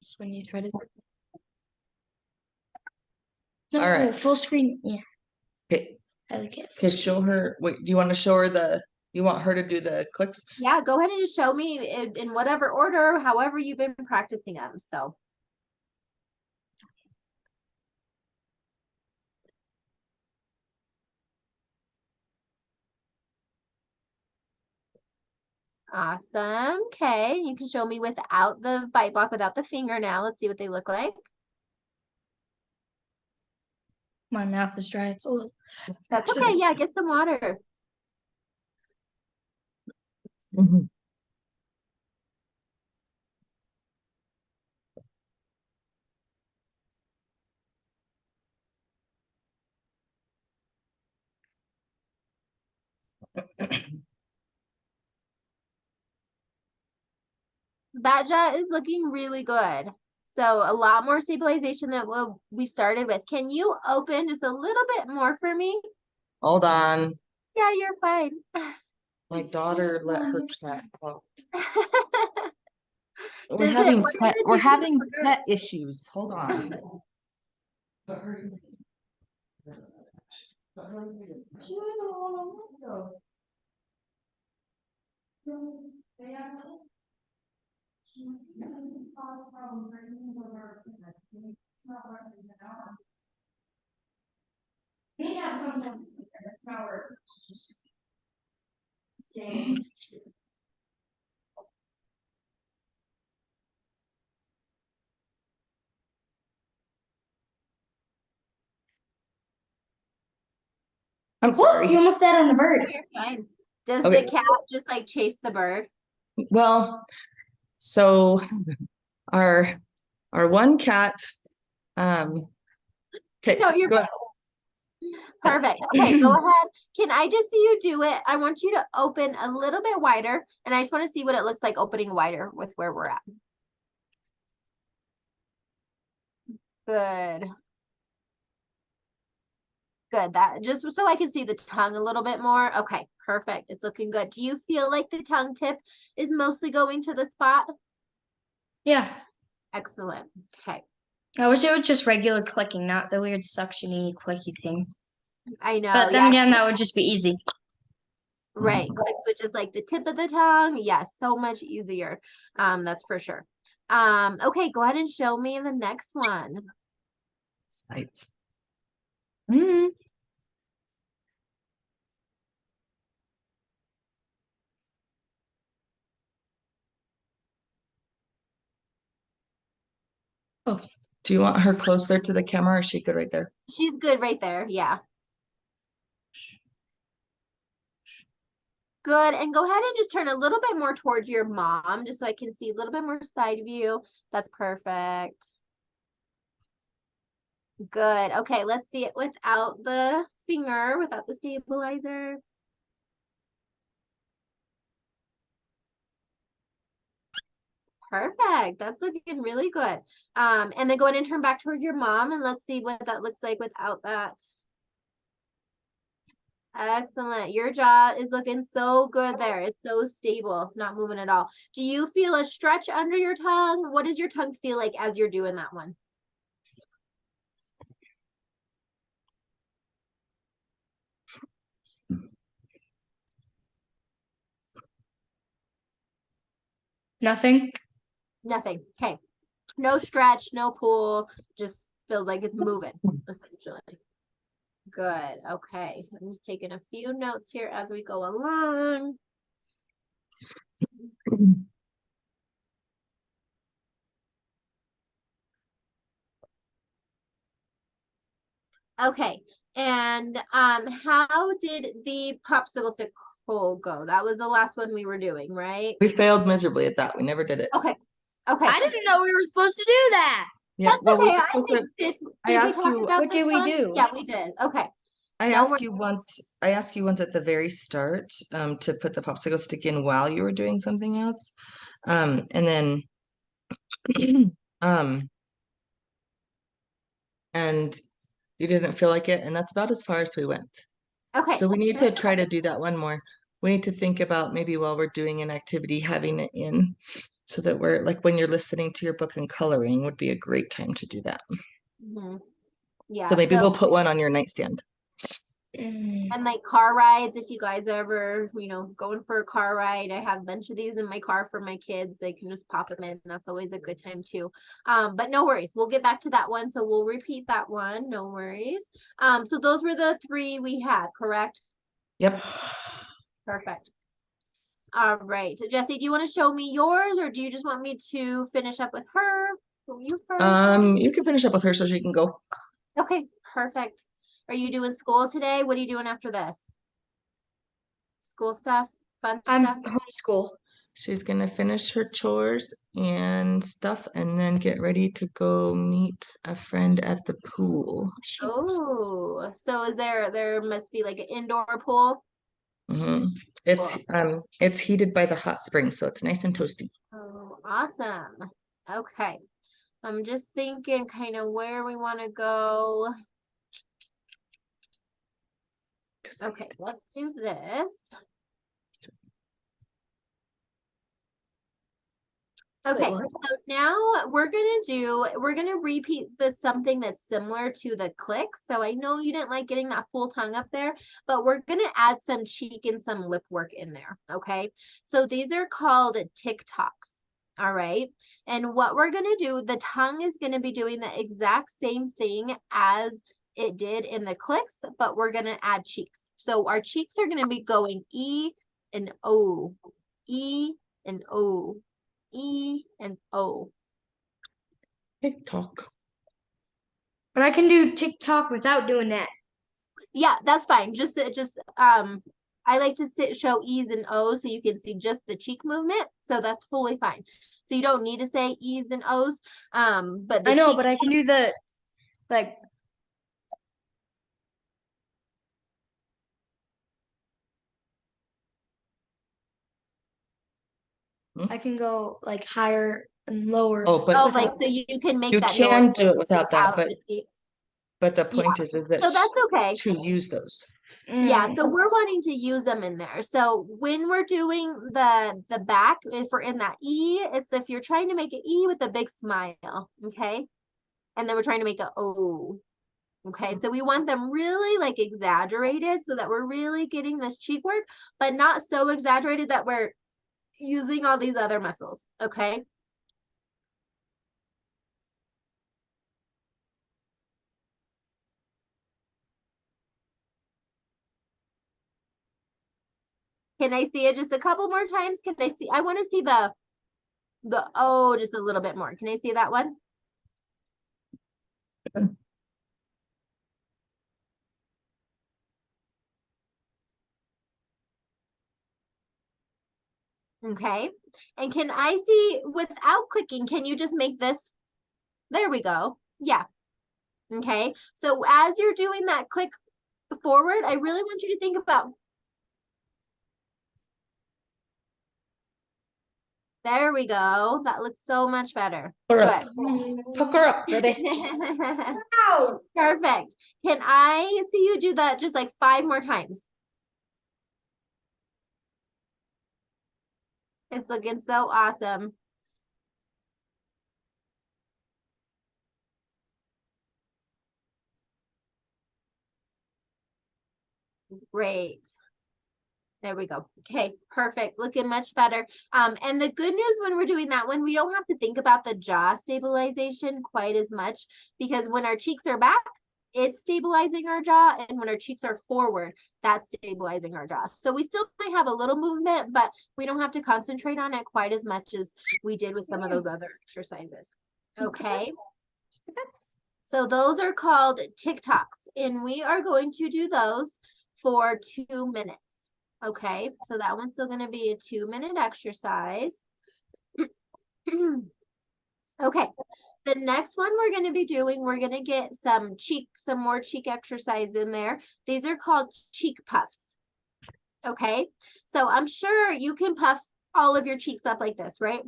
Just when you try to. No, All right. full screen. Yeah. Okay. I like it. Okay, show her. Wait, do you want to show her you want her to do the clicks? Yeah, go ahead and just show me in whatever order, however you've been practicing them. So. Awesome. Okay, you can show me without the bite block, without the finger now. Let's see what they look like. My mouth is dry. It's a little. That's okay. Yeah, get some water. Mm-hmm. That jaw is looking really good. So a lot more stabilization than what we started with. Can you open just a little bit more for me? Hold on. Yeah, you're fine. My daughter let her cat out. We're Does having what does it we're do to having the pet issues. Hold on. They have sometimes. That's not where. I'm sorry. You almost sat on the bird. You're fine. Does Okay. the cat just like chase the bird? Well, so our one cat, okay, No, you're go ahead. perfect. Okay, go ahead. Can I just see you do it? I want you to open a little bit wider, and I just want to see what it looks like opening wider with where we're at. Good. Good. That just so I can see the tongue a little bit more. Okay, perfect. It's looking good. Do you feel like the tongue tip is mostly going to the spot? Yeah. Excellent. Okay. I wish it was just regular clicking, not the weird suctiony clicky thing. I know. But then again, that would just be easy. Right. Click switch is like the tip of the tongue. Yes, so much easier. That's for sure. Okay, go ahead and show me the next one. Sites. Mm-hmm. Oh, do you want her closer to the camera or is she good right there? She's good right there. Yeah. Good. And go ahead and just turn a little bit more towards your mom, just so I can see a little bit more side view. That's perfect. Good. Okay, let's see it without the finger, without the stabilizer. Perfect. That's looking really good. And then go ahead and turn back towards your mom and let's see what that looks like without that. Excellent. Your jaw is looking so good there. It's so stable, not moving at all. Do you feel a stretch under your tongue? What does your tongue feel like as you're doing that one? Nothing. Nothing. Okay. No stretch, no pull, just feels like it's moving, essentially. Good. Okay. I'm just taking a few notes here as we go along. Okay. And how did the popsicle stick hole go? That was the last one we were doing, right? We failed miserably at that. We never did it. Okay. Okay. I didn't know we were supposed to do that. Yeah, That's well, okay. we were supposed to. Did I we asked talk you. about What this did we one? do? Yeah, we did. Okay. I No, asked you once. I asked you once at the very start to put the popsicle stick in while you were doing something else, and then and you didn't feel like it, and that's about as far as we went. Okay. So we need to try to do that one more. We need to think about maybe while we're doing an activity, having it in. so that we're like when you're listening to your book and coloring would be a great time to do that. Mhm. So Yeah, maybe so we'll put one on your nightstand. and like car rides, if you guys are ever, going for a car ride, I have a bunch of these in my car for my kids. They can just pop them in. That's always a good time too. But no worries. We'll get back to that one. So we'll repeat that one. No worries. So those were the 3 we had, correct? Yep. Perfect. All right. Jesse, do you want to show me yours or do you just want me to finish up with her? You first. You can finish up with her so she can go. Okay, perfect. Are you doing school today? What are you doing after this? School stuff? Fun I'm stuff? homeschool. She's gonna finish her chores and stuff and then get ready to go meet a friend at the pool. Oh, so there must be like an indoor pool? hmm Cool. It's heated by the hot spring, so it's nice and toasty. Oh, awesome. Okay. I'm just thinking kind of where we want to go. Okay, let's do this. Okay, so now we're gonna repeat this something that's similar to the clicks. So I know you didn't like getting that full tongue up there, but we're gonna add some cheek and some lip work in there. Okay, so these are called TikToks. All right, and what we're gonna do, the tongue is gonna be doing the exact same thing as it did in the clicks, but we're gonna add cheeks. So our cheeks are gonna be going E and O, E and O. E and O. TikTok. But I can do TikTok without doing that. Yeah, that's fine. Just I like to show E's and O's so you can see just the cheek movement. So that's totally fine. So you don't need to say E's and O's. But the I know, cheeks, but I can do the like I can go like higher and lower. Oh, but like without so you can make you that can noise do it without that, without the cheeks. but the Yeah. point is that So that's okay. to use those. Yeah, so we're wanting to use them in there. So when we're doing the back, if we're in that E, it's if you're trying to make an E with a big smile, okay? And then we're trying to make an O. Okay, so we want them really like exaggerated so that we're really getting this cheek work, but not so exaggerated that we're using all these other muscles, okay? Can I see it just a couple more times? Can I see? I want to see the O just a little bit more. Can I see that one? Okay. And can I see without clicking, can you just make this? There we go. Yeah. Okay. So as you're doing that click forward, I really want you to think about. There we go. That looks so much better. Good. Pucker up, baby. Perfect. Can I see you do that just like 5 more times? It's looking so awesome. Great. There we go. Okay, perfect. Looking much better. And the good news when we're doing that one, we don't have to think about the jaw stabilization quite as much because when our cheeks are back, it's stabilizing our jaw. And when our cheeks are forward, that's stabilizing our jaw. So we still might have a little movement, but we don't have to concentrate on it quite as much as we did with some of those other exercises. Okay. So those are called TikToks, and we are going to do those for 2 minutes. Okay, so that one's still going to be a 2-minute exercise. Okay, the next one we're going to be doing, we're going to get some more cheek exercise in there. These are called cheek puffs. Okay, so I'm sure you can puff all of your cheeks up like this, right?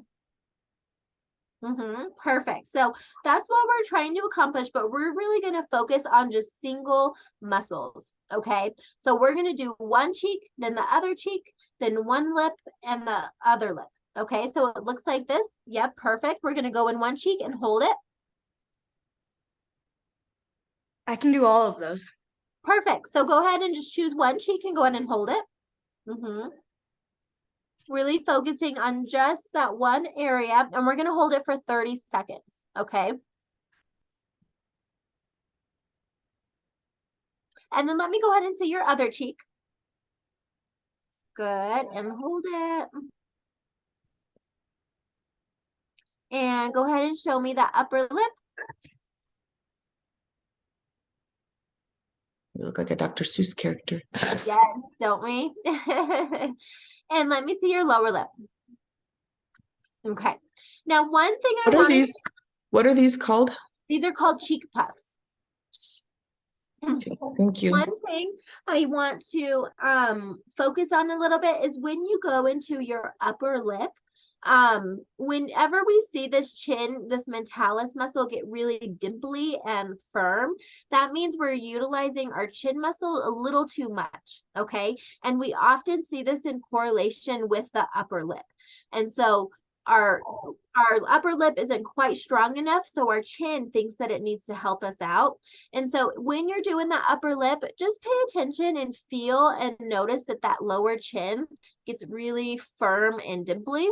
Perfect. So that's what we're trying to accomplish, but we're really going to focus on just single muscles. Okay. So we're going to do one cheek, then the other cheek, then one lip and the other lip. Okay, so it looks like this. Yep, perfect. We're gonna go in one cheek and hold it. I can do all of those. Perfect. So go ahead and just choose one cheek and go ahead and hold it. Really focusing on just that one area, and we're gonna hold it for 30 seconds, okay? And then let me go ahead and see your other cheek. Good, and hold it. And go ahead and show me that upper lip. You look like a Dr. Seuss character. Yes, don't we? And let me see your lower lip. Okay. Now, one thing I want to, What are these called? these are called cheek puffs. Okay, thank you. One thing I want to focus on a little bit is when you go into your upper lip, whenever we see this chin, this mentalis muscle get really dimply and firm, that means we're utilizing our chin muscle a little too much, okay? And we often see this in correlation with the upper lip. And so our upper lip isn't quite strong enough, so our chin thinks that it needs to help us out. And so when you're doing the upper lip, just pay attention and feel and notice that that lower chin gets really firm and dimply.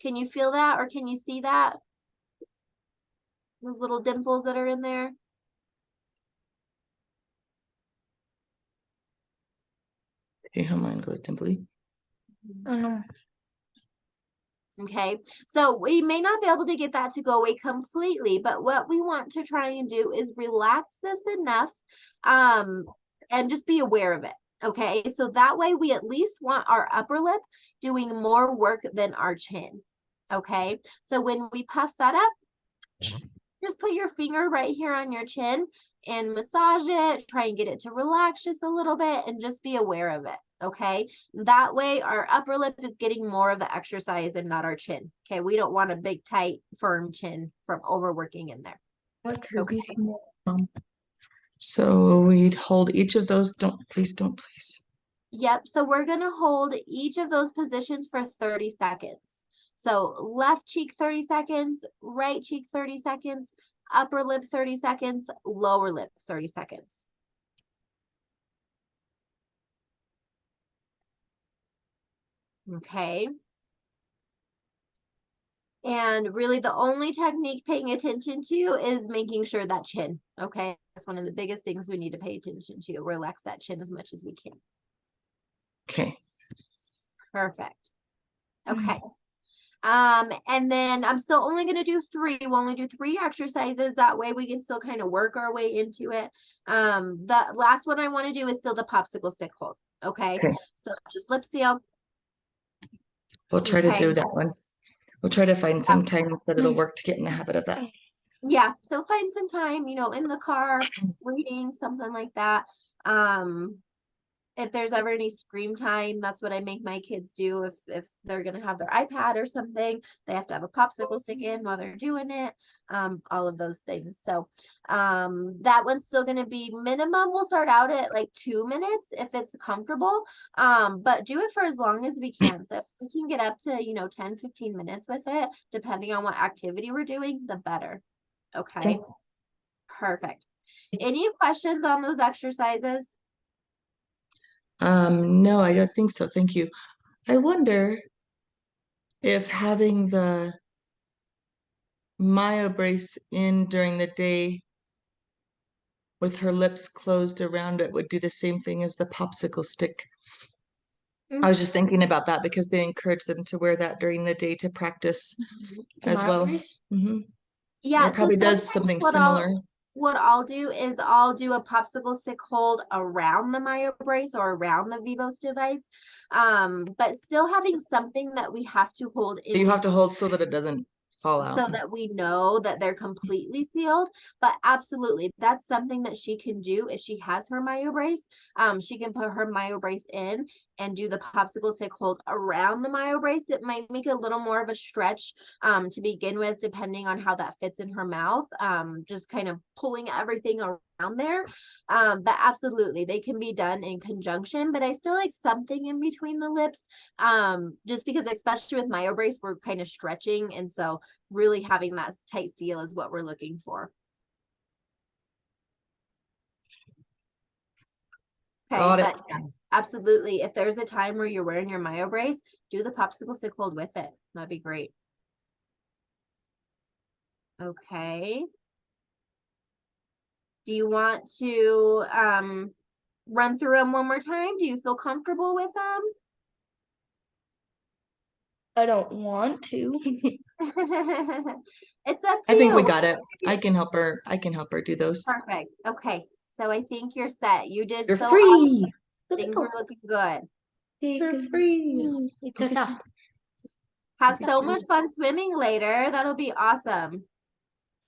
Can you feel that, or can you see that? Those little dimples that are in there? See how mine goes dimply? Oh no. Okay, so we may not be able to get that to go away completely, but what we want to try and do is relax this enough and just be aware of it. Okay, so that way we at least want our upper lip doing more work than our chin. Okay, so when we puff that up, just put your finger right here on your chin and massage it, try and get it to relax just a little bit and just be aware of it. Okay, that way our upper lip is getting more of the exercise and not our chin. Okay, we don't want a big, tight, firm chin from overworking in there. Okay. So we'd hold each of those. Please don't, please. Yep, so we're gonna hold each of those positions for 30 seconds. So left cheek 30 seconds, right cheek 30 seconds, upper lip 30 seconds, lower lip 30 seconds. Okay. And really the only technique paying attention to is making sure that chin, okay? That's one of the biggest things we need to pay attention to. Relax that chin as much as we can. Okay. Perfect. Okay. And then I'm still only going to do 3. We'll only do 3 exercises. That way we can still kind of work our way into it. The last one I want to do is still the popsicle stick hold. Okay. So just lip seal. We'll try to do that one. We'll try to find some time that it'll work to get in the habit of that. Yeah. So find some time, you know, in the car, reading, something like that. If there's ever any screen time, that's what I make my kids do. If they're gonna have their iPad or something, they have to have a popsicle stick in while they're doing it. All of those things. So that one's still gonna be minimum. We'll start out at like 2 minutes if it's comfortable. But do it for as long as we can. So if we can get up to, you know, 10-15 minutes with it, depending on what activity we're doing, the better. Okay. Perfect. Any questions on those exercises? No, I don't think so. Thank you. I wonder if having the myo brace in during the day with her lips closed around it would do the same thing as the popsicle stick. I was just thinking about that because they encourage them to wear that during the day to practice as well. Yeah, it probably does something similar. What I'll do is I'll do a popsicle stick hold around the myo brace or around the Vivos device, but still having something that we have to hold in. You have to hold so that it doesn't fall out. so that we know that they're completely sealed. But absolutely, that's something that she can do if she has her myo brace. She can put her myo brace in and do the popsicle stick hold around the myo brace. It might make a little more of a stretch to begin with, depending on how that fits in her mouth. Just kind of pulling everything around there. But absolutely, they can be done in conjunction, but I still like something in between the lips, just because especially with myo brace, we're kind of stretching, and so really having that tight seal is what we're looking for. Okay, Got it. but yeah, absolutely, if there's a time where you're wearing your myo brace, do the popsicle stick hold with it. That'd be great. Okay. Do you want to run through them one more time? Do you feel comfortable with them? I don't want to. It's up to I think you. we got it. I can help her. I can help her do those. Perfect. Okay. So I think you're set. You did You're so free. awesome. Things were looking good. You're free. That's off. Have so much fun swimming later. That'll be awesome.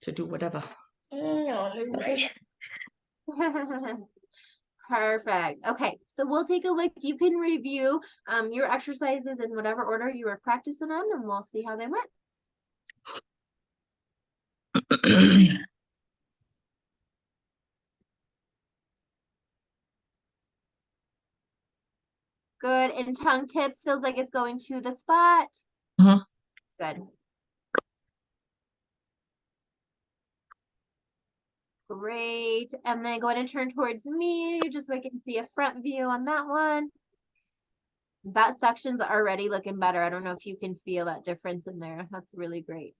To do whatever. Perfect. Okay, so we'll take a look. You can review your exercises in whatever order you were practicing them, and we'll see how they went. Good. And tongue tip feels like it's going to the spot. Mhm. Good. Great. And then go ahead and turn towards me just so I can see a front view on that one. That section's already looking better. I don't know if you can feel that difference in there. That's really great.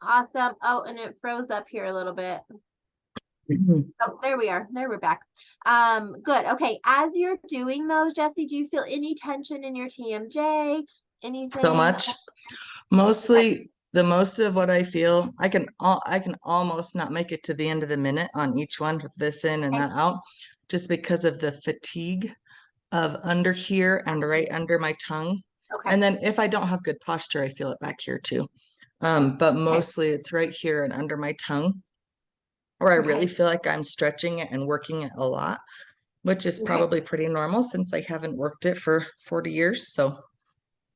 Awesome. Oh, and it froze up here a little bit. Oh, there we are. There we're back. Good. Okay. As you're doing those, Jessie, do you feel any tension in your TMJ? Anything? So much. Mostly the most of what I feel, I can almost not make it to the end of the minute on each one with this in and Okay. that out, just because of the fatigue of under here and right under my tongue. Okay. And then if I don't have good posture, I feel it back here too. But mostly it's right here and under my tongue, where I really feel like I'm stretching it and working it a lot, which is probably pretty normal since I haven't worked it for 40 years. So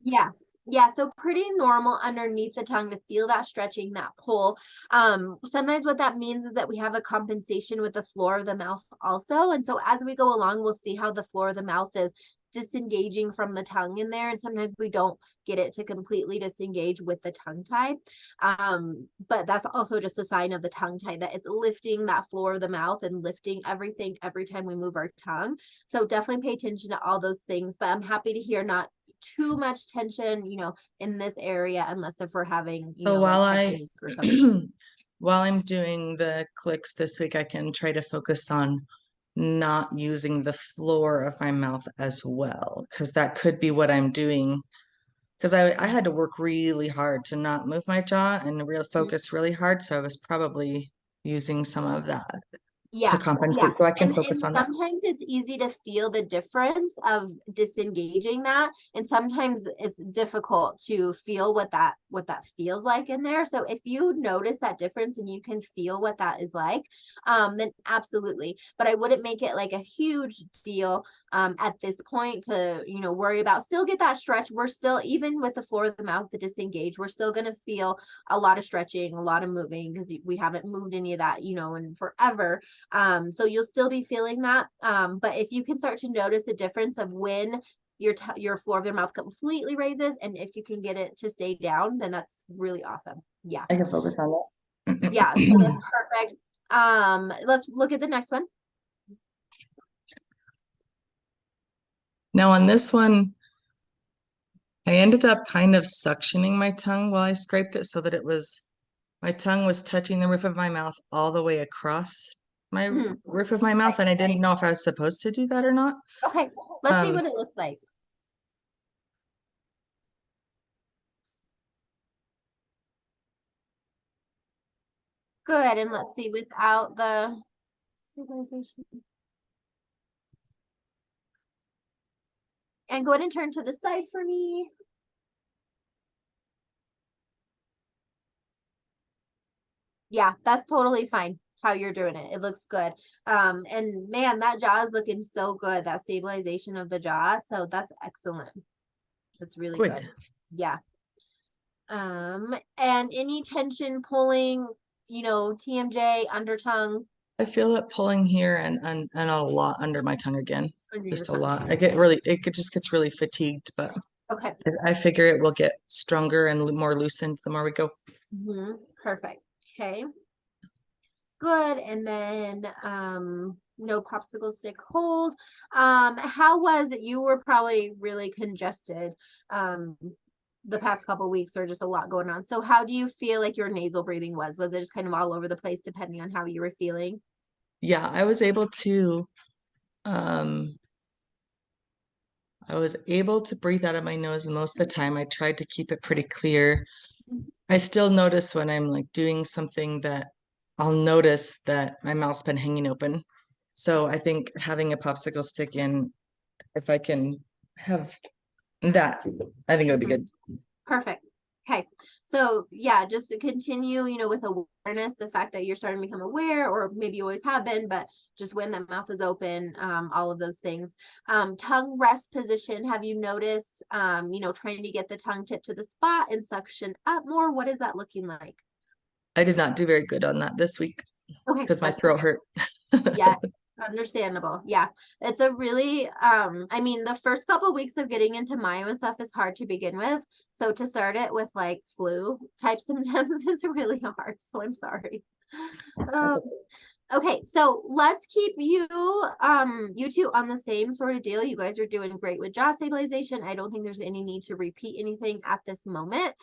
yeah. Yeah, so pretty normal underneath the tongue to feel that stretching, that pull. Sometimes what that means is that we have a compensation with the floor of the mouth also. And so as we go along, we'll see how the floor of the mouth is disengaging from the tongue in there. And sometimes we don't get it to completely disengage with the tongue tie. But that's also just a sign of the tongue tie, that it's lifting that floor of the mouth and lifting everything every time we move our tongue. So definitely pay attention to all those things. But I'm happy to hear not too much tension, in this area, unless if we're having, so a technique or something. while I'm doing the clicks this week, I can try to focus on not using the floor of my mouth as well, because that could be what I'm doing. Because I had to work really hard to not move my jaw and real focus really hard. So I was probably using some of that to compensate so I can focus on that. Sometimes it's easy to feel the difference of disengaging that, and sometimes it's difficult to feel what that feels like in there. So if you notice that difference and you can feel what that is like, then absolutely. But I wouldn't make it like a huge deal at this point to worry about. Still get that stretch. We're still, even with the floor of the mouth, the disengage, we're still going to feel a lot of stretching, a lot of moving, because we haven't moved any of that in forever. So you'll still be feeling that. But if you can start to notice the difference of when your floor of your mouth completely raises, and if you can get it to stay down, then that's really awesome. Yeah. I can focus on that. Yeah, so that's perfect. Let's look at the next one. Now on this one, I ended up kind of suctioning my tongue while I scraped it so that my tongue was touching the roof of my mouth all the way across my roof of my mouth, and I didn't know if I was supposed to do that or not. Okay, let's see what it looks like. Good, and let's see without the stabilization. And go ahead and turn to the side for me. Yeah, that's totally fine how you're doing it. It looks good. And man, that jaw is looking so good. That stabilization of the jaw. So that's excellent. That's really Good. good. Yeah. And any tension pulling, TMJ, under tongue, I feel it pulling here and a lot under my tongue again. under your Just a tongue. lot. It just gets really fatigued, but Okay. I figure it will get stronger and more loosened the more we go. Perfect. Okay. Good. And then no popsicle stick hold. How was it? You were probably really congested the past couple weeks, or just a lot going on. So how do you feel like your nasal breathing was? Was it just kind of all over the place depending on how you were feeling? Yeah, um I was able to breathe out of my nose most of the time. I tried to keep it pretty clear. I still notice when I'm like doing something that I'll notice that my mouth's been hanging open. So I think having a popsicle stick in, if I can have that, I think it would be good. Perfect. Okay. So yeah, just to continue, with awareness, the fact that you're starting to become aware, or maybe you always have been, but just when the mouth is open, all of those things. Tongue rest position. Have you noticed, trying to get the tongue tip to the spot and suction up more? What is that looking like? I did not do very good on that this week Okay. because my That's throat okay. hurt. Yeah, understandable. Yeah, it's a really I mean, the first couple weeks of getting into myo and stuff is hard to begin with, so to start it with like flu type symptoms is really hard, so I'm sorry. um okay, so let's keep you two on the same sort of deal. You guys are doing great with jaw stabilization. I don't think there's any need to repeat anything at this moment.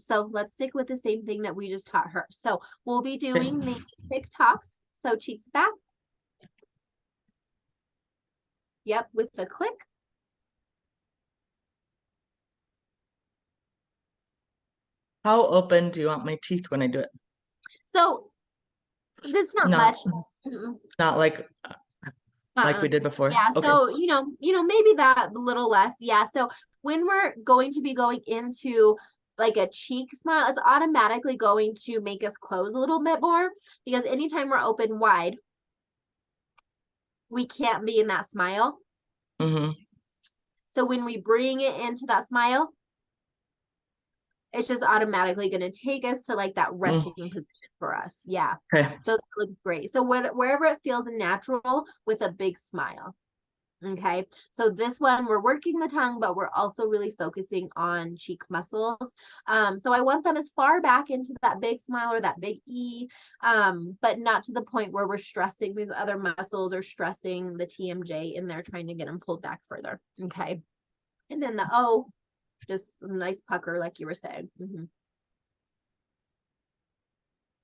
So let's stick with the same thing that we just taught her. So we'll be doing the TikToks. So cheeks back. Yep, with the click. How open do you want my teeth when I do it? So this not Not much. not like we did before. Yeah, Okay. so maybe that little less. Yeah. So when we're going to be going into like a cheek smile, it's automatically going to make us close a little bit more, because anytime we're open wide, we can't be in that smile. So when we bring it into that smile, it's just automatically going to take us to like that resting position for us. Yeah. Okay. So that looks great. So wherever it feels natural with a big smile. Okay. So this one, we're working the tongue, but we're also really focusing on cheek muscles. So I want them as far back into that big smile or that big E, but not to the point where we're stressing these other muscles or stressing the TMJ in there, trying to get them pulled back further. Okay. And then the O, just a nice pucker, like you were saying.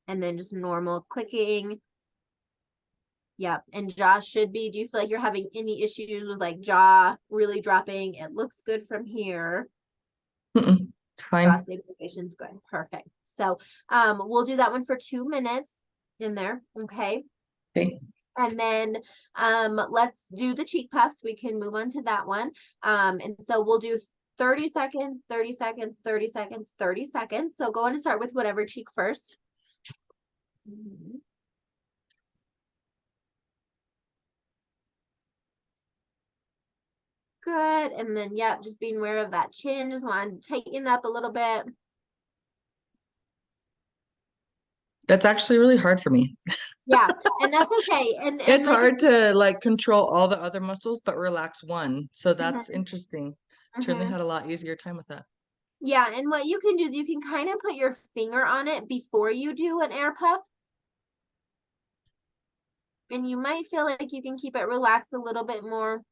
And then just normal clicking. Yeah. And jaw should be, do you feel like you're having any issues with like jaw really dropping? It looks good from here. It's fine. Jaw stabilization's good. Perfect. So we'll do that one for 2 minutes in there. Okay. Okay. And then let's do the cheek puffs. We can move on to that one. And so we'll do 30 seconds, 30 seconds, 30 seconds, 30 seconds. So go on and start with whatever cheek first. Good. And then, yep, just being aware of that chin. Just want to tighten up a little bit. That's actually really hard for me. Yeah, and that's okay. And It's like, hard to like control all the other muscles, but relax one. So that's interesting. Turley had a lot easier time with that. Yeah, and what you can do is you can kind of put your finger on it before you do an air puff. And you might feel like you can keep it relaxed a little bit more.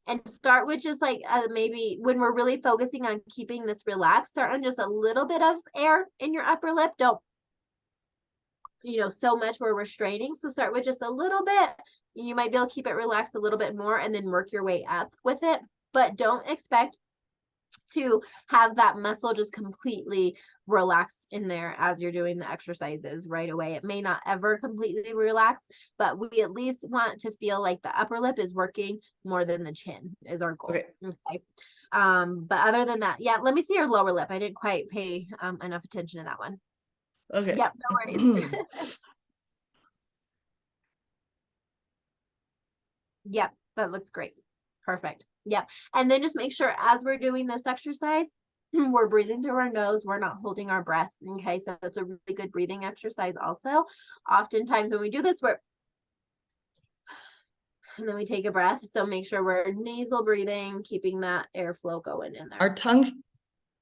And start with just like maybe when we're really focusing on keeping this relaxed, start on just a little bit of air in your upper lip. Don't, so much where we're straining. So start with just a little bit. You might be able to keep it relaxed a little bit more and then work your way up with it. But don't expect to have that muscle just completely relax in there as you're doing the exercises right away. It may not ever completely relax, but we at least want to feel like the upper lip is working more than the chin is our goal. Okay. But other than that, yeah, let me see your lower lip. I didn't quite pay enough attention to that one. Okay. Yep, no worries. Yep, that looks great. Perfect. Yep. And then just make sure as we're doing this exercise, we're breathing through our nose. We're not holding our breath. Okay, so it's a really good breathing exercise also. Oftentimes when we do this, and then we take a breath. So make sure we're nasal breathing, keeping that airflow going in there. Our tongue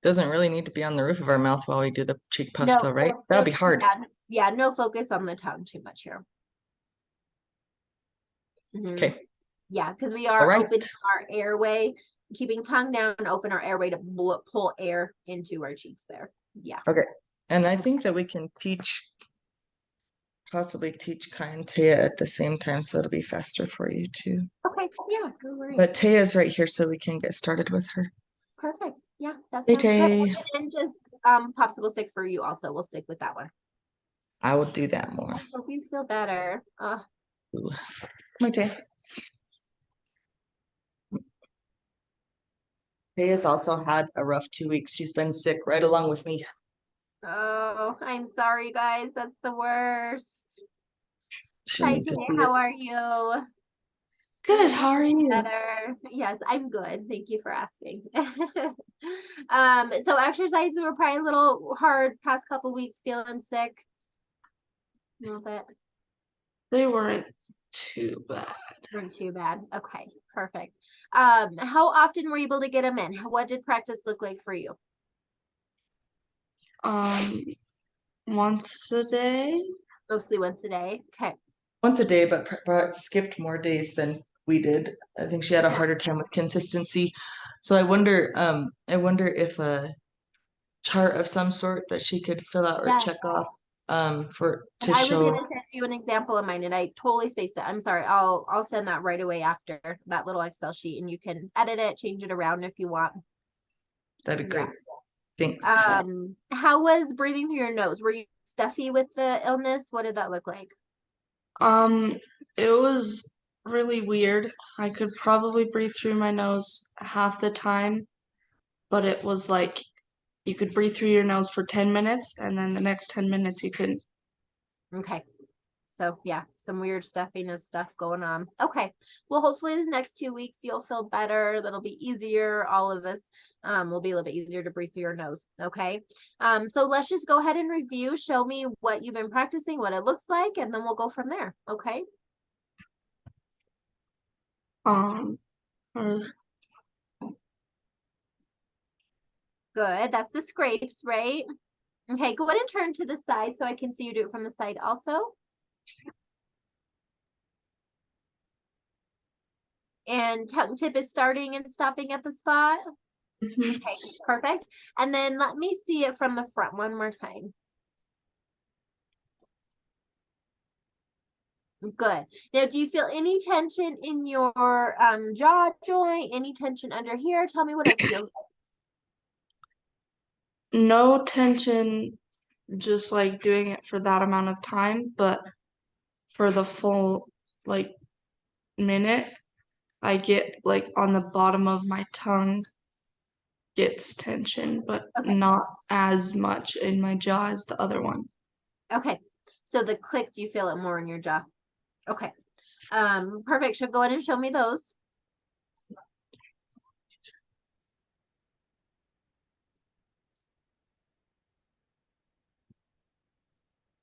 doesn't really need to be on the roof of our mouth while we do the cheek puff No, though, right? That'd be hard. Yeah, no focus on the tongue too much here. Okay. Yeah, because we All are right. opening our airway, keeping tongue down and open our airway to pull air into our cheeks there. Yeah. Okay. And I think that we can possibly teach Kai and Taya at the same time, so it'll be faster for you too. Okay. Yeah. No worries. But Taya's right here, so we can get started with her. Perfect. Yeah, that Hey, sounds good. Tay. And just popsicle stick for you also. We'll stick with that one. I will do that more. I hope you feel better. Ooh. Come on, Taya. Taya's also had a rough 2 weeks. She's been sick right along with me. Oh, I'm sorry, guys. That's the worst. She'll Hi, need to Tina. see it. How are you? Good. How are you? Better. Yes, I'm good. Thank you for asking. So exercises were probably a little hard past couple weeks, feeling sick. A little bit. They weren't too bad. Weren't too bad. Okay, perfect. How often were you able to get them in? What did practice look like for you? Once a day. Mostly once a day. Okay. Once a day, but skipped more days than we did. I think she had a harder time with consistency. So I wonder if a chart of some sort that she could fill out or Yeah. check off to I was show. gonna send you an example of mine and I totally spaced it. I'm sorry. I'll send that right away after that little Excel sheet and you can edit it, change it around if you want. That'd be great. Yeah. Thanks. How was breathing through your nose? Were you stuffy with the illness? What did that look like? It was really weird. I could probably breathe through my nose half the time, but it was like you could breathe through your nose for 10 minutes and then the next 10 minutes you couldn't. Okay. So yeah, some weird stuffiness stuff going on. Okay. Well, hopefully the next 2 weeks you'll feel better. That'll be easier. All of us will be a little bit easier to breathe through your nose. Okay. So let's just go ahead and review. Show me what you've been practicing, what it looks like, and then we'll go from there. Okay. Or Good. That's the scrapes, right? Okay, go ahead and turn to the side so I can see you do it from the side also. And tongue tip is starting and stopping at the spot. Okay, perfect. And then let me see it from the front one more time. Good. Now, do you feel any tension in your jaw joint? Any tension under here? Tell me what it feels like. no tension, just like doing it for that amount of time, but for the full like minute, I get like on the bottom of my tongue gets tension, but Okay. not as much in my jaw as the other one. Okay. So the clicks, you feel it more in your jaw. Okay. Perfect. So go ahead and show me those.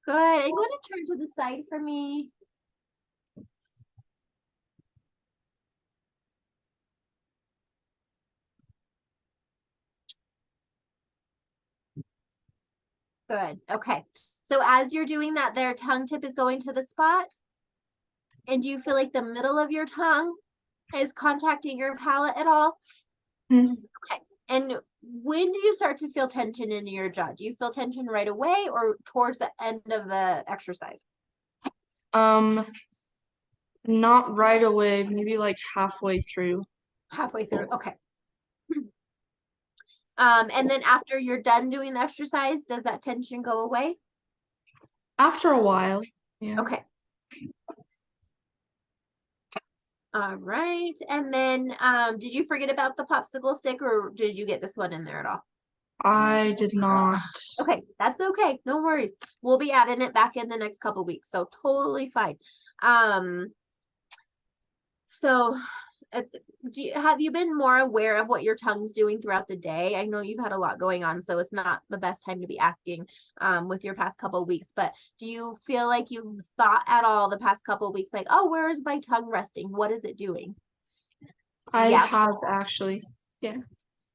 Good. And go ahead and turn to the side for me. Good. Okay. So as you're doing that, their tongue tip is going to the spot. And do you feel like the middle of your tongue is contacting your palate at all? Okay. And when do you start to feel tension in your jaw? Do you feel tension right away or towards the end of the exercise? Not right away, maybe like halfway through. Halfway through. Okay. And then after you're done doing the exercise, does that tension go away? After a while. Yeah. Okay. All right. And then did you forget about the popsicle stick or did you get this one in there at all? I did not. Okay, that's okay. No worries. We'll be adding it back in the next couple weeks, so totally fine. So it's have you been more aware of what your tongue's doing throughout the day? I know you've had a lot going on, so it's not the best time to be asking with your past couple of weeks, but do you feel like you've thought at all the past couple of weeks, like, oh, where is my tongue resting? What is it doing? I Yeah. have actually. Yeah.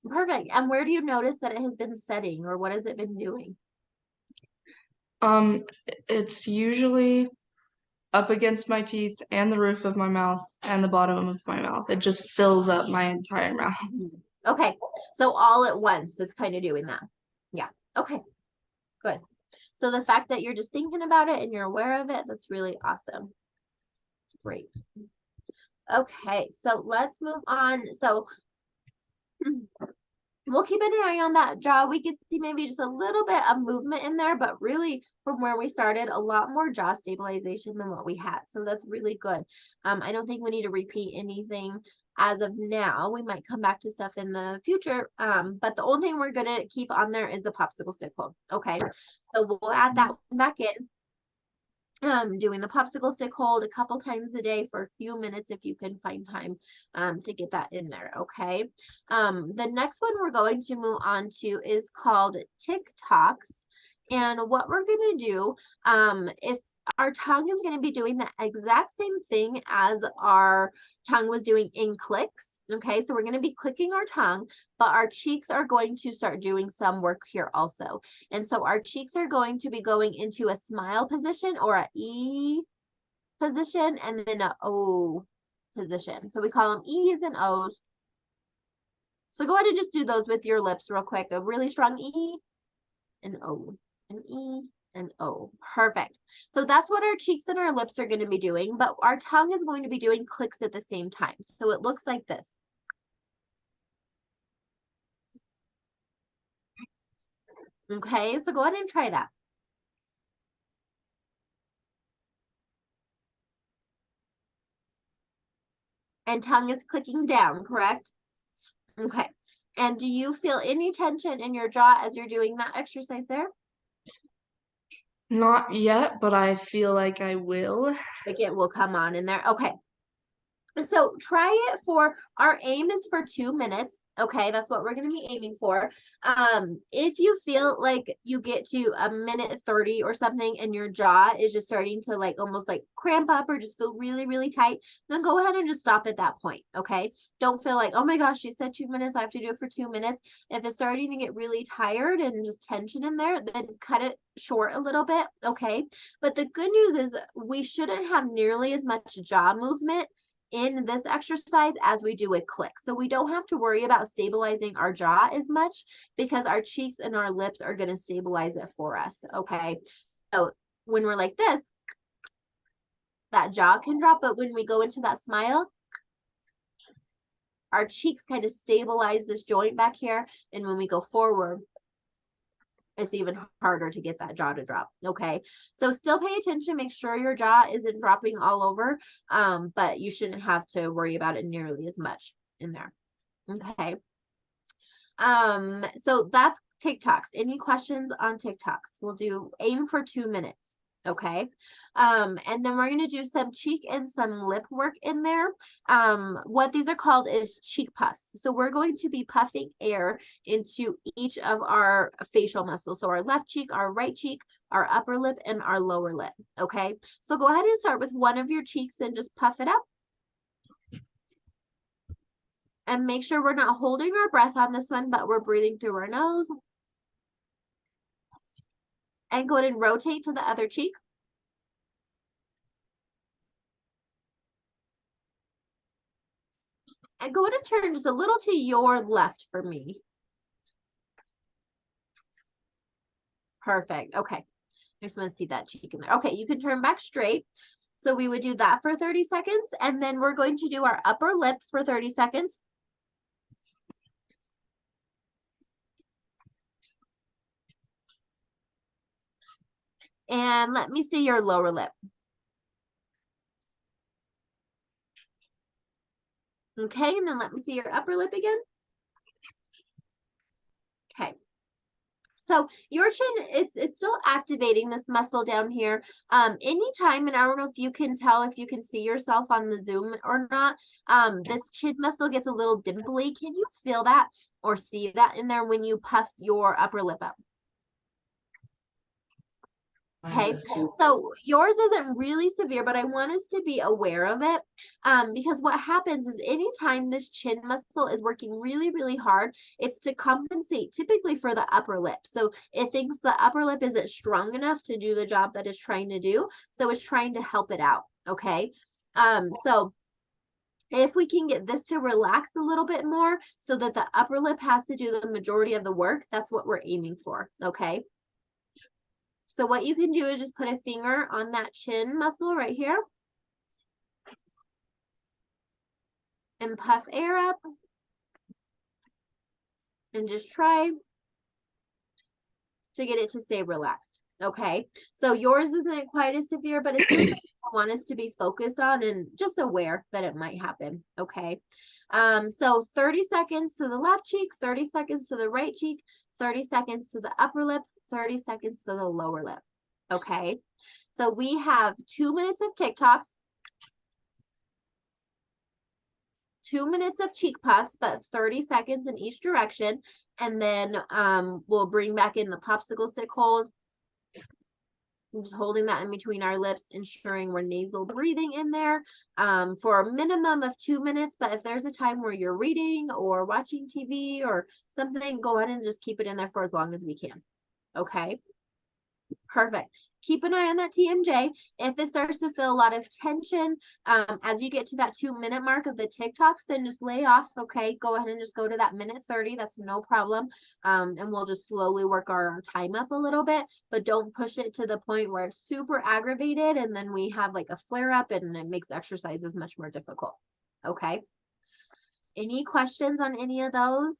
Perfect. And where do you notice that it has been setting, or what has it been doing? It's usually up against my teeth and the roof of my mouth and the bottom of my mouth. It just fills up my entire mouth. Okay, so all at once, that's kind of doing that. Yeah. Okay. Good. So the fact that you're just thinking about it and you're aware of it, that's really awesome. Great. Okay, so let's move on. So we'll keep an eye on that jaw. We could see maybe just a little bit of movement in there, but really from where we started, a lot more jaw stabilization than what we had. So that's really good. I don't think we need to repeat anything as of now. We might come back to stuff in the future. But the only thing we're gonna keep on there is the popsicle stick hold. Okay, so we'll add that one back in. Doing the popsicle stick hold a couple times a day for a few minutes if you can find time to get that in there. Okay. The next one we're going to move on to is called TikToks. And what we're going to do is our tongue is going to be doing the exact same thing as our tongue was doing in clicks. Okay, so we're going to be clicking our tongue, but our cheeks are going to start doing some work here also. And so our cheeks are going to be going into a smile position or a E position and then a O position. So we call them E's and O's. So go ahead and just do those with your lips real quick. A really strong E and O, an E and O. Perfect. So that's what our cheeks and our lips are going to be doing, but our tongue is going to be doing clicks at the same time. So it looks like this. Okay, so go ahead and try that. And tongue is clicking down, correct? Okay. And do you feel any tension in your jaw as you're doing that exercise there? Not yet, but I feel like I will. Like it will come on in there. Okay. So try it for, our aim is for 2 minutes. Okay, that's what we're going to be aiming for. If you feel like you get to a minute 30 or something and your jaw is just starting to like almost like cramp up or just feel really, really tight, then go ahead and just stop at that point. Okay, don't feel like, oh my gosh, she said 2 minutes, I have to do it for 2 minutes. If it's starting to get really tired and just tension in there, then cut it short a little bit. Okay, but the good news is we shouldn't have nearly as much jaw movement in this exercise as we do with clicks. So we don't have to worry about stabilizing our jaw as much because our cheeks and our lips are going to stabilize it for us. Okay. So when we're like this, that jaw can drop, but when we go into that smile, our cheeks kind of stabilize this joint back here. And when we go forward, it's even harder to get that jaw to drop. Okay, so still pay attention, make sure your jaw isn't dropping all over, but you shouldn't have to worry about it nearly as much in there. Okay, so that's TikToks. Any questions on TikToks? We'll do aim for 2 minutes. Okay, and then we're going to do some cheek and some lip work in there. What these are called is cheek puffs. So we're going to be puffing air into each of our facial muscles. So our left cheek, our right cheek, our upper lip, and our lower lip. Okay, so go ahead and start with one of your cheeks and just puff it up. And make sure we're not holding our breath on this one, but we're breathing through our nose. And go ahead and rotate to the other cheek. And go ahead and turn just a little to your left for me. Perfect. Okay. I just want to see that cheek in there. Okay, you can turn back straight. So we would do that for 30 seconds. And then we're going to do our upper lip for 30 seconds. And let me see your lower lip. Okay, and then let me see your upper lip again. Okay, So your chin, it's still activating this muscle down here. Anytime, and I don't know if you can tell if you can see yourself on the Zoom or not. This chin muscle gets a little dimply. Can you feel that or see that in there when you puff your upper lip up? Okay, so yours isn't really severe, but I want us to be aware of it because what happens is anytime this chin muscle is working really, really hard, it's to compensate typically for the upper lip. So it thinks the upper lip isn't strong enough to do the job that it's trying to do. So it's trying to help it out. Okay, so if we can get this to relax a little bit more so that the upper lip has to do the majority of the work, that's what we're aiming for. Okay. So what you can do is just put a finger on that chin muscle right here and puff air up and just try to get it to stay relaxed. Okay, so yours isn't quite as severe, but it's still something I want us to be focused on and just aware that it might happen. Okay, so 30 seconds to the left cheek, 30 seconds to the right cheek, 30 seconds to the upper lip, 30 seconds to the lower lip. Okay, so we have 2 minutes of TikToks, 2 minutes of cheek puffs, but 30 seconds in each direction. And then we'll bring back in the popsicle stick hold. Just holding that in between our lips, ensuring we're nasal breathing in there for a minimum of 2 minutes. But if there's a time where you're reading or watching TV or something, go ahead and just keep it in there for as long as we can. Okay. Perfect. Keep an eye on that TMJ. If it starts to feel a lot of tension, as you get to that 2 minute mark of the TikToks, then just lay off. Okay, go ahead and just go to that minute 30. That's no problem. And we'll just slowly work our time up a little bit, but don't push it to the point where it's super aggravated and then we have like a flare up and it makes exercises much more difficult. Okay. Any questions on any of those?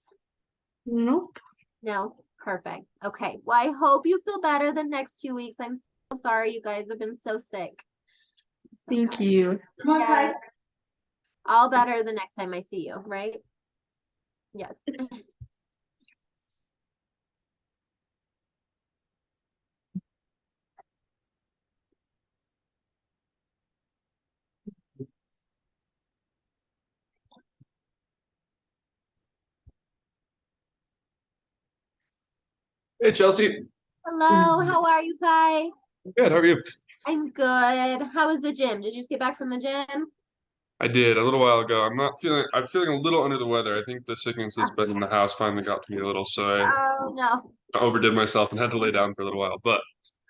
Nope. No. Perfect. Okay. Well, I hope you feel better the next 2 weeks. I'm so sorry you guys have been so sick. Thank you. Yes. All better the next time I see you, right? Yes. Hey Chelsea. Hello, how are you, Kai? Good, how are you? I'm good. How was the gym? Did you just get back from the gym? I did a little while ago. I'm feeling a little under the weather. I think the sickness has been in the house finally got to me a little, so I Oh, no. overdid myself and had to lay down for a little while, but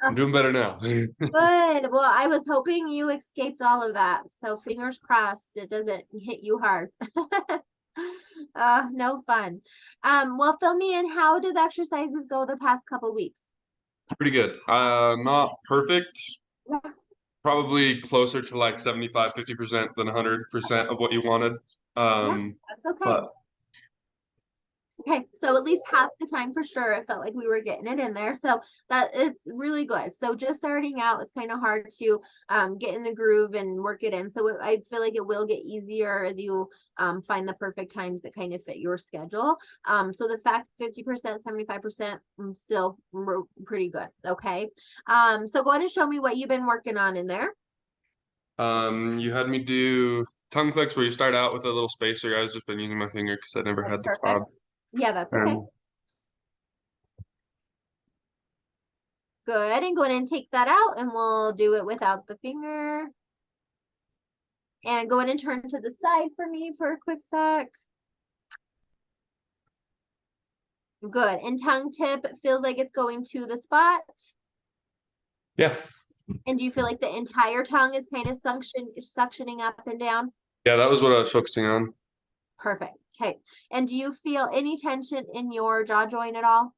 I'm doing better now. Good. Well, I was hoping you escaped all of that. So fingers crossed it doesn't hit you hard. No fun. Well, fill me in. How did the exercises go the past couple weeks? Pretty good. Not perfect. Probably closer to like 75, 50% than 100% of what you wanted. That's okay. But Okay, so at least half the time for sure, it felt like we were getting it in there. So that is really good. So just starting out, it's kind of hard to get in the groove and work it in. So I feel like it will get easier as you find the perfect times that kind of fit your schedule. So the fact 50%, 75% still pretty good. Okay. So go ahead and show me what you've been working on in there. you had me do tongue clicks where you start out with a little spacer. I was just been using my finger because I never had the Perfect. fob. Yeah, that's okay. Good. And go ahead and take that out and we'll do it without the finger. And go ahead and turn to the side for me for a quick sec. Good. And tongue tip feels like it's going to the spot. Yeah. And do you feel like the entire tongue is kind of suctioning up and down? Yeah, that was what I was focusing on. Perfect. Okay. And do you feel any tension in your jaw joint at all?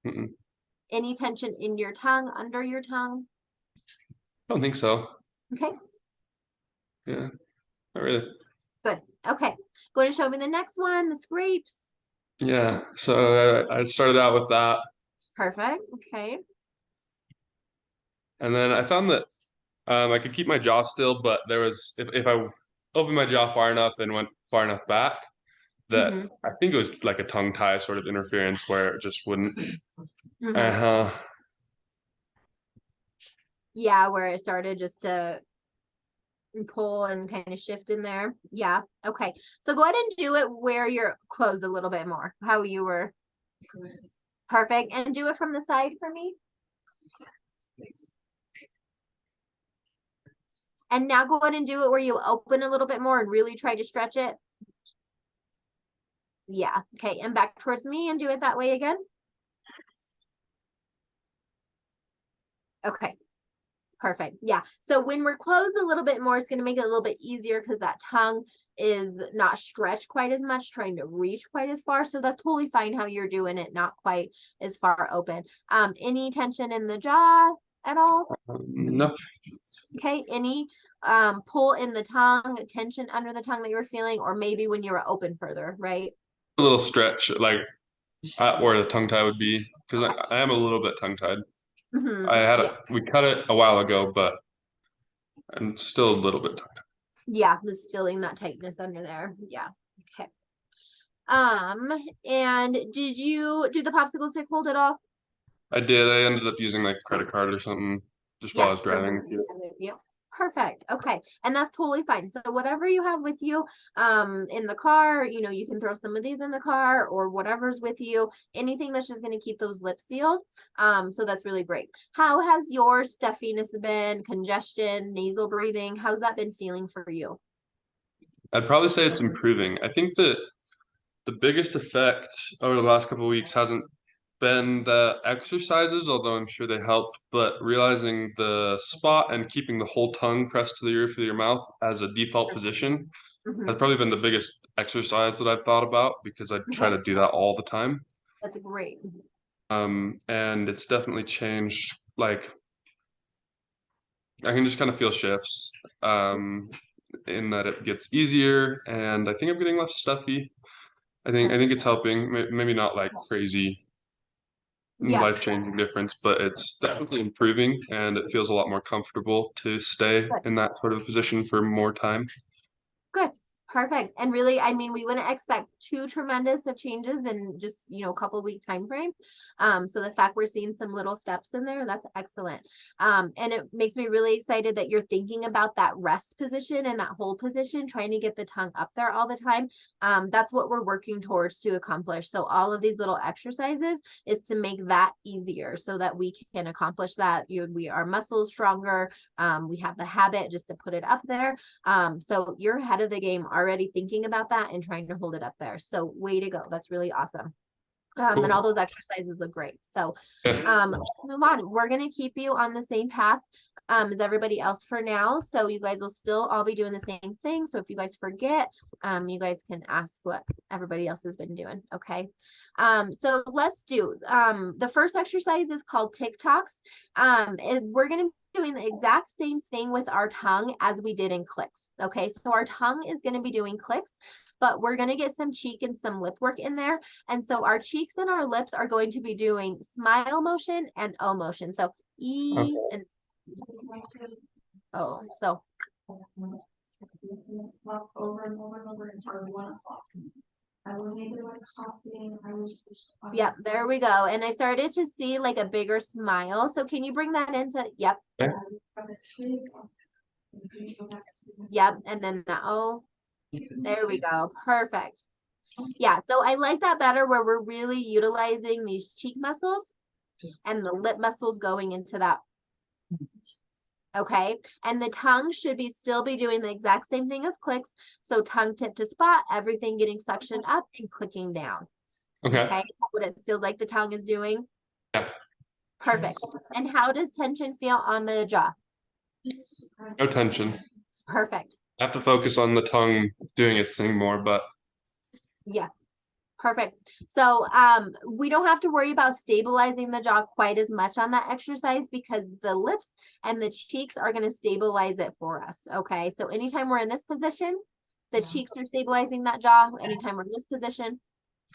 Mm-mm. Any tension in your tongue, under your tongue? I don't think so. Okay. Yeah, not really. Good. Okay. Go ahead and show me the next one, the scrapes. Yeah, so I started out with that. Perfect. Okay. And then I found that I could keep my jaw still, but there was if I opened my jaw far enough and went far enough back, that I think it was like a tongue tie sort of interference where it just wouldn't Uh-huh. Yeah, where it started just to pull and kind of shift in there. Yeah. Okay. So go ahead and do it where you're closed a little bit more. How you were. Perfect. And do it from the side for me. And now go ahead and do it where you open a little bit more and really try to stretch it. Yeah. Okay. And back towards me and do it that way again. Okay. Perfect. Yeah. So when we're closed a little bit more, it's going to make it a little bit easier because that tongue is not stretched quite as much, trying to reach quite as far. So that's totally fine how you're doing it, not quite as far open. Any tension in the jaw at all? No. Okay. Any pull in the tongue, tension under the tongue that you were feeling, or maybe when you were open further, right? A little stretch, like at where the tongue tie would be, because I am a little bit tongue tied. We cut it a while ago, but I'm still a little bit tongue tied. Yeah, just feeling that tightness under there. Yeah. Okay. And did you do the popsicle stick hold at all? I did. I ended up using like a credit card or something just while I was driving. Yep. Perfect. Okay. And that's totally fine. So whatever you have with you in the car, you know, you can throw some of these in the car or whatever's with you, anything that's just going to keep those lips sealed. So that's really great. How has your stuffiness been, congestion, nasal breathing? How's that been feeling for you? I'd probably say it's improving. I think that the biggest effect over the last couple of weeks hasn't been the exercises, although I'm sure they helped, but realizing the spot and keeping the whole tongue pressed to the roof of your mouth as a default position has probably been the biggest exercise that I've thought about because I try to do that all the time. That's great. And it's definitely changed. Like I can just kind of feel shifts in that it gets easier, and I think I'm getting less stuffy. I think it's helping. Maybe not like crazy life-changing difference, but it's definitely improving, and it feels a lot more comfortable to stay in that sort of position for more time. Good. Perfect. And really, I mean, we wouldn't expect too tremendous of changes in just, you know, a couple week time frame. So the fact we're seeing some little steps in there, that's excellent. And it makes me really excited that you're thinking about that rest position and that hold position, trying to get the tongue up there all the time. That's what we're working towards to accomplish. So all of these little exercises is to make that easier so that we can accomplish that. Our muscles stronger. We have the habit just to put it up there. So you're ahead of the game already thinking about that and trying to hold it up there. So way to go. That's really awesome. Cool. And all those exercises look great. So let's move on. We're going to keep you on the same path as everybody else for now. So you guys will still all be doing the same thing. So if you guys forget, you guys can ask what everybody else has been doing. Okay. So let's do the first exercise is called TikToks. And we're going to doing the exact same thing with our tongue as we did in clicks. Okay, so our tongue is going to be doing clicks, but we're going to get some cheek and some lip work in there. And so our cheeks and our lips are going to be doing smile motion and O motion. So E and O. So over and over and over until 1 o'clock. I was either like coughing, I was just yep, there we go. And I started to see like a bigger smile. So can you bring that into yep. Okay. Yep, and then the O. There we go. Perfect. Yeah, so I like that better where we're really utilizing these cheek muscles and the lip muscles going into that. Okay, and the tongue should still be doing the exact same thing as clicks. So tongue tip to spot, everything getting suctioned up and clicking down. Okay, what it feels like the tongue is doing. Yeah. Perfect. And how does tension feel on the jaw? No tension. Perfect. I have to focus on the tongue doing its thing more, but yeah. Perfect. So we don't have to worry about stabilizing the jaw quite as much on that exercise because the lips and the cheeks are going to stabilize it for us. Okay. So anytime we're in this position, the cheeks are stabilizing that jaw. Anytime we're in this position,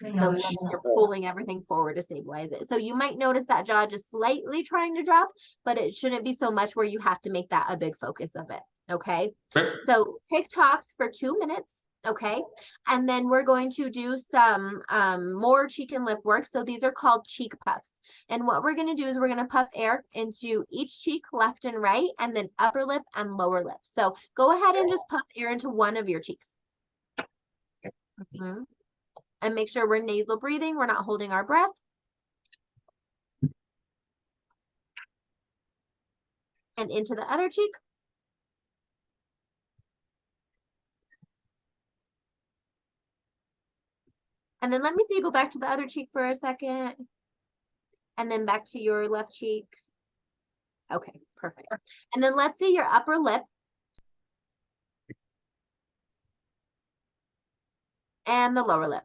the lips are pulling everything forward to stabilize it. So you might notice that jaw just slightly trying to drop, but it shouldn't be so much where you have to make that a big focus of it. Okay. So TikToks for 2 minutes. Okay, and then we're going to do some more cheek and lip work. So these are called cheek puffs. And what we're going to do is we're going to puff air into each cheek, left and right, and then upper lip and lower lip. So go ahead and just puff air into one of your cheeks. And make sure we're nasal breathing. We're not holding our breath. And into the other cheek. And then let me see you go back to the other cheek for a second. And then back to your left cheek. Okay, perfect. And then let's see your upper lip. And the lower lip.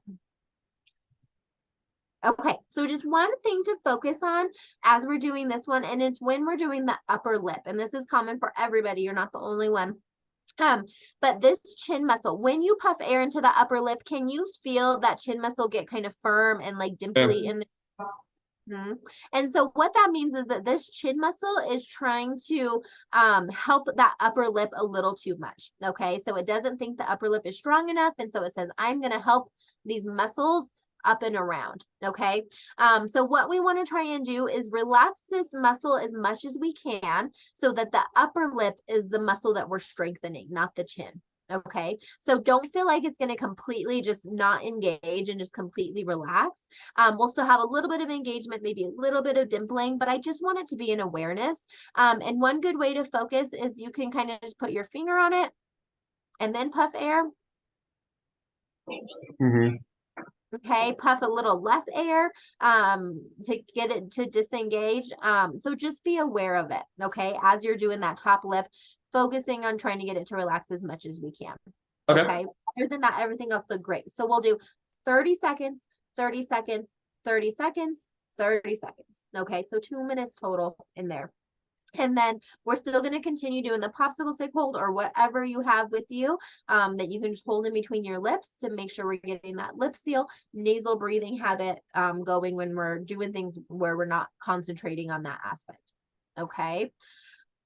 Okay, so just one thing to focus on as we're doing this one, and it's when we're doing the upper lip, and this is common for everybody, you're not the only one. But this chin muscle, when you puff air into the upper lip, can you feel that chin muscle get kind of firm and like dimply in the And so what that means is that this chin muscle is trying to help that upper lip a little too much. Okay, so it doesn't think the upper lip is strong enough, and so it says, I'm going to help these muscles up and around. Okay, so what we want to try and do is relax this muscle as much as we can so that the upper lip is the muscle that we're strengthening, not the chin. Okay, so don't feel like it's going to completely just not engage and just completely relax. We'll still have a little bit of engagement, maybe a little bit of dimpling, but I just want it to be an awareness. And one good way to focus is you can kind of just put your finger on it and then puff air. Okay, puff a little less air to get it to disengage. So just be aware of it, okay, as you're doing that top lip, focusing on trying to get it to relax as much as we can. Okay. Other than that, everything else looked great. So we'll do 30 seconds, 30 seconds, 30 seconds, 30 seconds. Okay, so 2 minutes total in there. And then we're still going to continue doing the popsicle stick hold or whatever you have with you that you can just hold in between your lips to make sure we're getting that lip seal, nasal breathing habit going when we're doing things where we're not concentrating on that aspect. Okay.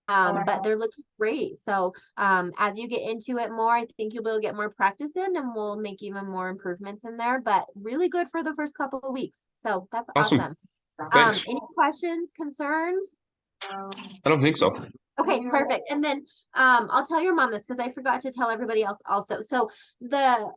But they're looking great. So as you get into it more, I think you'll be able to get more practice in and we'll make even more improvements in there, but really good for the first couple of weeks. So that's awesome. Thanks. Any questions, concerns? I don't think so. Okay, perfect. And then I'll tell your mom this because I forgot to tell everybody else also. So the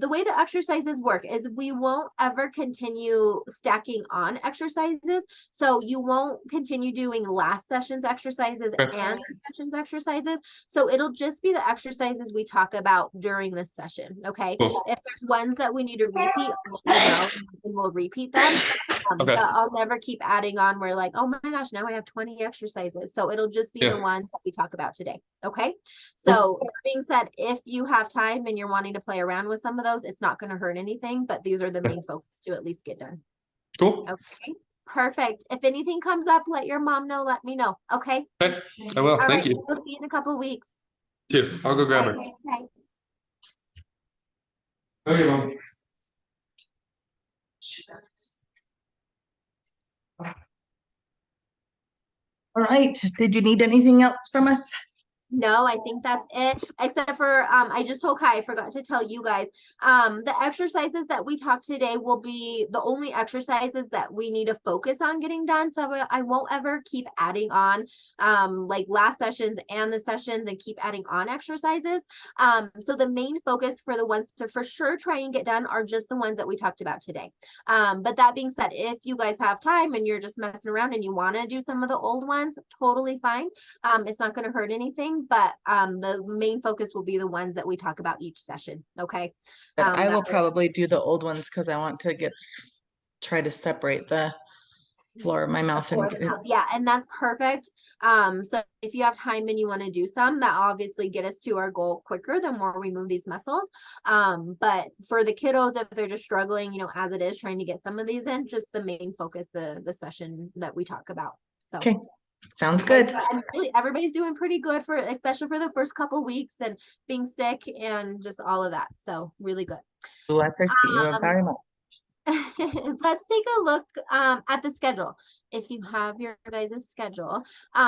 way the exercises work is we won't ever continue stacking on exercises. So you won't continue doing last session's exercises and this session's exercises. So it'll just be the exercises we talk about during this session. Okay. Cool. If there's ones that we need to repeat, we'll repeat them. But I'll never keep adding on where like, oh my gosh, now I have 20 exercises. So it'll just be the ones that we talk about today. Okay. So that being said, if you have time and you're wanting to play around with some of those, it's not going to hurt anything, but these are the main focus to at least get done. Cool. Okay. Perfect. If anything comes up, let your mom know, let me know. Okay. Okay. I will. Thank you. We'll see you in a couple of weeks. Too. I'll go grab her. Okay. Okay, Mom. All right. Did you need anything else from us? No, I think that's it. Except for I just told Kai, I forgot to tell you guys. The exercises that we talked today will be the only exercises that we need to focus on getting done. So I won't ever keep adding on like last sessions and the sessions and keep adding on exercises. So the main focus for the ones to for sure try and get done are just the ones that we talked about today. But that being said, if you guys have time and you're just messing around and you want to do some of the old ones, totally fine. It's not going to hurt anything. But the main focus will be the ones that we talk about each session. Okay. But I will probably do the old ones because I want to try to separate the floor of my mouth. Yeah, and that's perfect. So if you have time and you want to do some, that obviously get us to our goal quicker the more we move these muscles. But for the kiddos, if they're just struggling, you know, as it is trying to get some of these in, just the main focus, the session that we talk about. So okay. Sounds good. And really, everybody's doing pretty good especially for the first couple weeks and being sick and just all of that. So really good. Well, I appreciate you very much. Let's take a look at the schedule. If you have your guys' schedule.